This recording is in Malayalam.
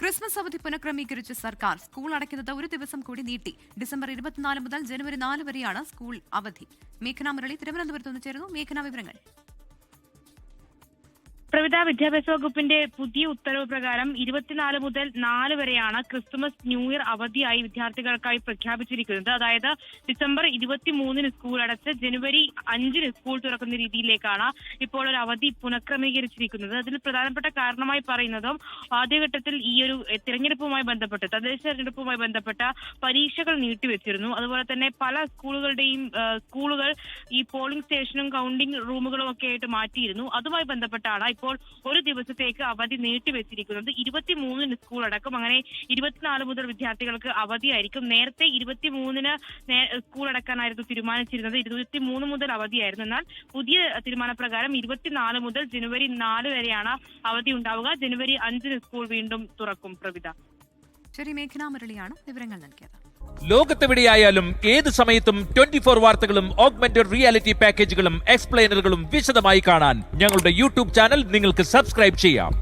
ക്രിസ്മസ് അവധി പുനഃക്രമീകരിച്ച സർക്കാർ സ്കൂൾ അടയ്ക്കുന്നത് ഒരു ദിവസം കൂടി നീട്ടി. ഡിസംബർ 24 മുതൽ ജനുവരി 4 വരെയാണ് സ്കൂൾ അവധി. മേഘന മുരളി തിരുവനന്തപുരത്ത് നിന്ന് ചേരുന്നു. മേഘന, വിവരങ്ങൾ. പ്രവിധ വിദ്യാഭ്യാസ വകുപ്പിന്റെ പുതിയ ഉത്തരവ് പ്രകാരം 24 മുതൽ 4 വരെയാണ് ക്രിസ്തുമസ് ന്യൂ ഇയർ അവധിയായി വിദ്യാർത്ഥികൾക്കായി പ്രഖ്യാപിച്ചിരിക്കുന്നത്. അതായത് ഡിസംബർ 23 സ്കൂൾ അടച്ച് ജനുവരി 5 സ്കൂൾ തുറക്കുന്ന രീതിയിലേക്കാണ് ഇപ്പോൾ ഒരു അവധി പുനഃക്രമീകരിച്ചിരിക്കുന്നത്. അതിൽ പ്രധാനപ്പെട്ട കാരണമായി പറയുന്നതും ആദ്യഘട്ടത്തിൽ ഈ ഒരു തെരഞ്ഞെടുപ്പുമായി ബന്ധപ്പെട്ട് തദ്ദേശ തെരഞ്ഞെടുപ്പുമായി ബന്ധപ്പെട്ട പരീക്ഷകൾ നീട്ടിവെച്ചിരുന്നു. അതുപോലെ തന്നെ പല സ്കൂളുകൾ ഈ പോളിംഗ് സ്റ്റേഷനും കൗണ്ടിംഗ് റൂമുകളും ഒക്കെ ആയിട്ട് മാറ്റിയിരുന്നു. അതുമായി ബന്ധപ്പെട്ടാണ് ഇപ്പോൾ ഒരു ദിവസത്തേക്ക് അവധി നീട്ടിവെച്ചിരിക്കുന്നത്. 23 സ്കൂൾ അടക്കം അങ്ങനെ 24 മുതൽ വിദ്യാർത്ഥികൾക്ക് അവധിയായിരിക്കും. നേരത്തെ 23 സ്കൂൾ അടക്കാനായിരുന്നു തീരുമാനിച്ചിരുന്നത്. 23 മുതൽ അവധിയായിരുന്നു. എന്നാൽ പുതിയ തീരുമാനപ്രകാരം 24 മുതൽ ജനുവരി 4 വരെയാണ് അവധി ഉണ്ടാവുക. ജനുവരി 5 സ്കൂൾ വീണ്ടും തുറക്കും. പ്രവിധ. ശരി, മേഘന മുരളിയാണ് വിവരങ്ങൾ നൽകിയത്. ലോകത്തെവിടെയായാലും ഏത് സമയത്തും 24 വാർത്തകളും ഓഗ്മെന്റഡ് റിയാലിറ്റി പാക്കേജുകളും എക്സ്പ്ലെയിനറുകളും വിശദമായി കാണാൻ ഞങ്ങളുടെ യൂട്യൂബ് ചാനൽ നിങ്ങൾക്ക് സബ്സ്ക്രൈബ് ചെയ്യാം.